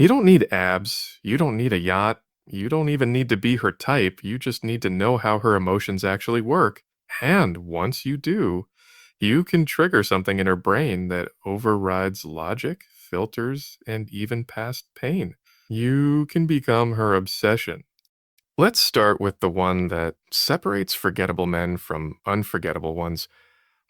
You don't need abs. You don't need a yacht. You don't even need to be her type. You just need to know how her emotions actually work. And once you do, you can trigger something in her brain that overrides logic, filters, and even past pain. You can become her obsession. Let's start with the one that separates forgettable men from unforgettable ones.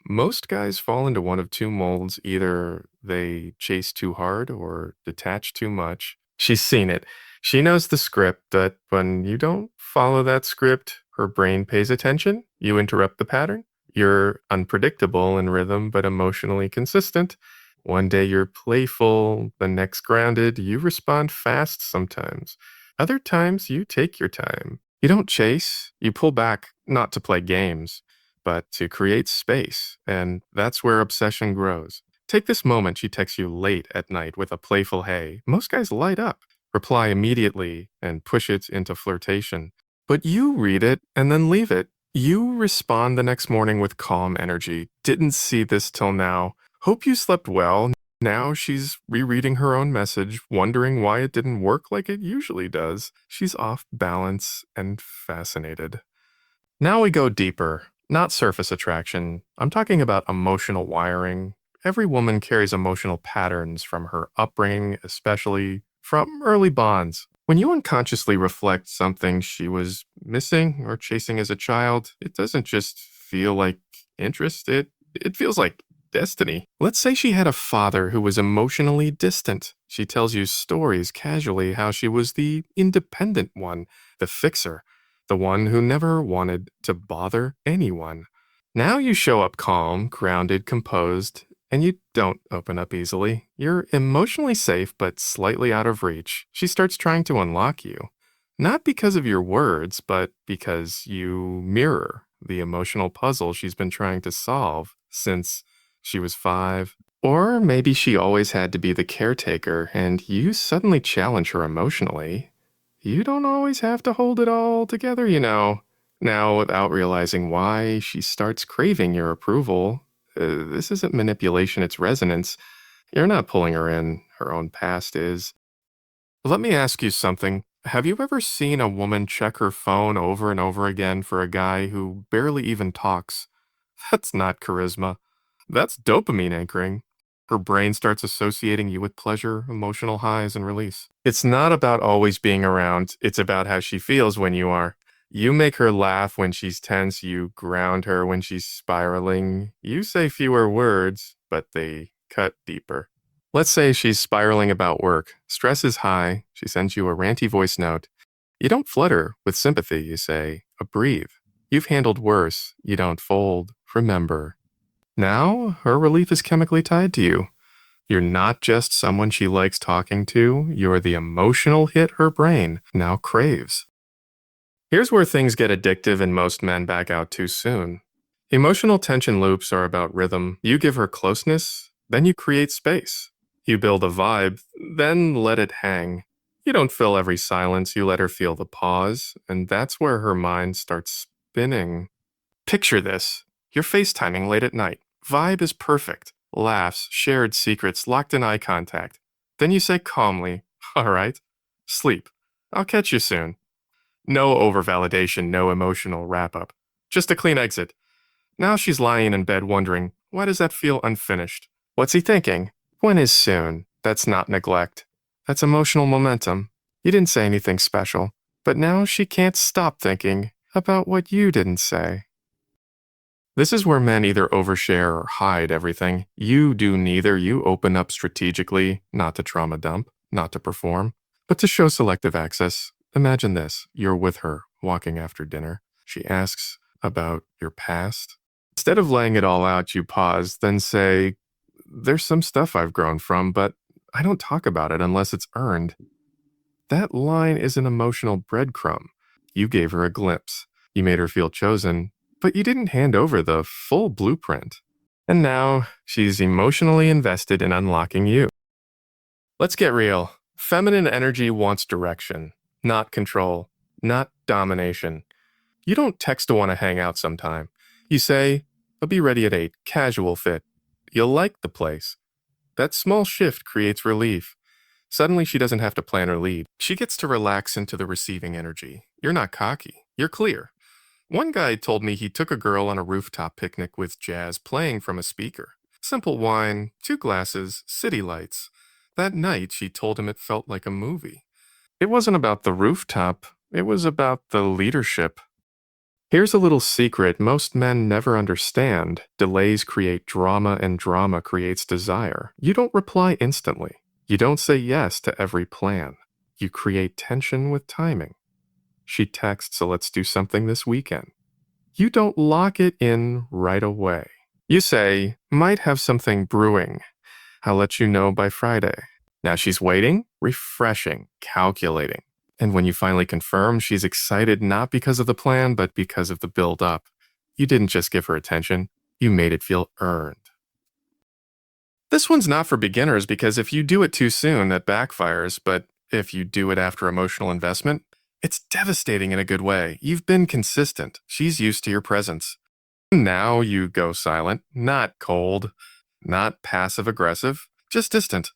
Most guys fall into one of two molds. Either they chase too hard or detach too much. She's seen it. She knows the script, but when you don't follow that script, her brain pays attention. You interrupt the pattern. You're unpredictable in rhythm, but emotionally consistent. One day you're playful, the next grounded. You respond fast sometimes. Other times you take your time. You don't chase, you pull back, not to play games but to create space, and that's where obsession grows. Take this moment she texts you late at night with a playful hey. Most guys light up, reply immediately, and push it into flirtation. But you read it and then leave it. You respond the next morning with calm energy. Didn't see this till now. Hope you slept well. Now she's rereading her own message, wondering why it didn't work like it usually does. She's off balance and fascinated. Now we go deeper. Not surface attraction. I'm talking about emotional wiring. Every woman carries emotional patterns from her upbringing, especially from early bonds. When you unconsciously reflect something she was missing or chasing as a child, it doesn't just feel like interest, it feels like destiny. Let's say she had a father who was emotionally distant. She tells you stories casually how she was the independent one, the fixer, the one who never wanted to bother anyone. Now you show up calm, grounded, composed, and you don't open up easily. You're emotionally safe but slightly out of reach. She starts trying to unlock you. Not because of your words, but because you mirror the emotional puzzle she's been trying to solve since she was 5. Or maybe she always had to be the caretaker and you suddenly challenge her emotionally. You don't always have to hold it all together, you know. Now, without realizing why, she starts craving your approval. This isn't manipulation, it's resonance. You're not pulling her in, her own past is. Let me ask you something. Have you ever seen a woman check her phone over and over again for a guy who barely even talks? That's not charisma. That's dopamine anchoring. Her brain starts associating you with pleasure, emotional highs, and release. It's not about always being around, it's about how she feels when you are. You make her laugh when she's tense, you ground her when she's spiraling. You say fewer words, but they cut deeper. Let's say she's spiraling about work. Stress is high. She sends you a ranty voice note. You don't flutter with sympathy, you say, breathe. You've handled worse. You don't fold. Remember. Now, her relief is chemically tied to you. You're not just someone she likes talking to, you're the emotional hit her brain now craves. Here's where things get addictive and most men back out too soon. Emotional tension loops are about rhythm. You give her closeness, then you create space. You build a vibe, then let it hang. You don't fill every silence, you let her feel the pause, and that's where her mind starts spinning. Picture this. You're FaceTiming late at night. Vibe is perfect. Laughs, shared secrets, locked in eye contact. Then you say calmly, all right, sleep. I'll catch you soon. No overvalidation, no emotional wrap up. Just a clean exit. Now she's lying in bed wondering, why does that feel unfinished? What's he thinking? When is soon? That's not neglect. That's emotional momentum. You didn't say anything special, but now she can't stop thinking about what you didn't say. This is where men either overshare or hide everything. You do neither. You open up strategically, not to trauma dump, not to perform, but to show selective access. Imagine this. You're with her, walking after dinner. She asks about your past. Instead of laying it all out, you pause, then say, there's some stuff I've grown from, but I don't talk about it unless it's earned. That line is an emotional breadcrumb. You gave her a glimpse. You made her feel chosen, but you didn't hand over the full blueprint. And now she's emotionally invested in unlocking you. Let's get real. Feminine energy wants direction, not control, not domination. You don't text to want to hang out sometime. You say, I'll be ready at 8, casual fit. You'll like the place. That small shift creates relief. Suddenly, she doesn't have to plan or lead. She gets to relax into the receiving energy. You're not cocky. You're clear. One guy told me he took a girl on a rooftop picnic with jazz playing from a speaker. Simple wine, 2 glasses, city lights. That night, she told him it felt like a movie. It wasn't about the rooftop, it was about the leadership. Here's a little secret most men never understand. Delays create drama, and drama creates desire. You don't reply instantly. You don't say yes to every plan. You create tension with timing. She texts, so let's do something this weekend. You don't lock it in right away. You say, might have something brewing. I'll let you know by Friday. Now she's waiting, refreshing, calculating. And when you finally confirm, she's excited not because of the plan, but because of the build-up. You didn't just give her attention, you made it feel earned. This one's not for beginners because if you do it too soon, that backfires, but if you do it after emotional investment, it's devastating in a good way. You've been consistent. She's used to your presence. Now you go silent, not cold, not passive-aggressive, just distant.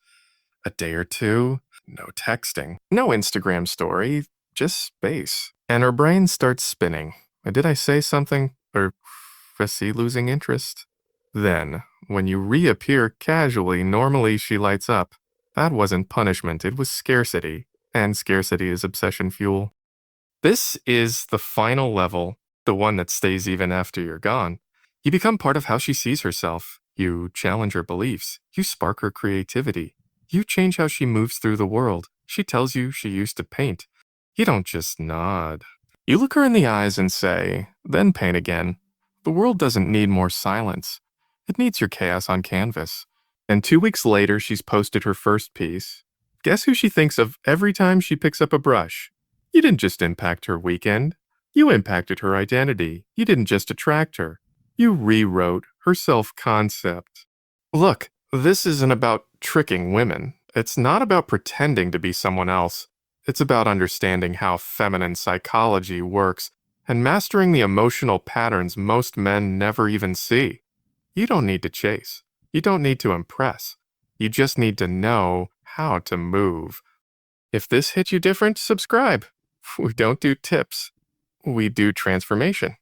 A day or two, no texting, no Instagram story, just space. And her brain starts spinning. Did I say something? Or is she losing interest? Then, when you reappear casually, normally she lights up. That wasn't punishment, it was scarcity. And scarcity is obsession fuel. This is the final level, the one that stays even after you're gone. You become part of how she sees herself. You challenge her beliefs. You spark her creativity. You change how she moves through the world. She tells you she used to paint. You don't just nod. You look her in the eyes and say, then paint again. The world doesn't need more silence. It needs your chaos on canvas. And 2 weeks later, she's posted her first piece. Guess who she thinks of every time she picks up a brush? You didn't just impact her weekend. You impacted her identity. You didn't just attract her. You rewrote her self-concept. Look, this isn't about tricking women. It's not about pretending to be someone else. It's about understanding how feminine psychology works and mastering the emotional patterns most men never even see. You don't need to chase. You don't need to impress. You just need to know how to move. If this hit you different, subscribe. We don't do tips. We do transformation.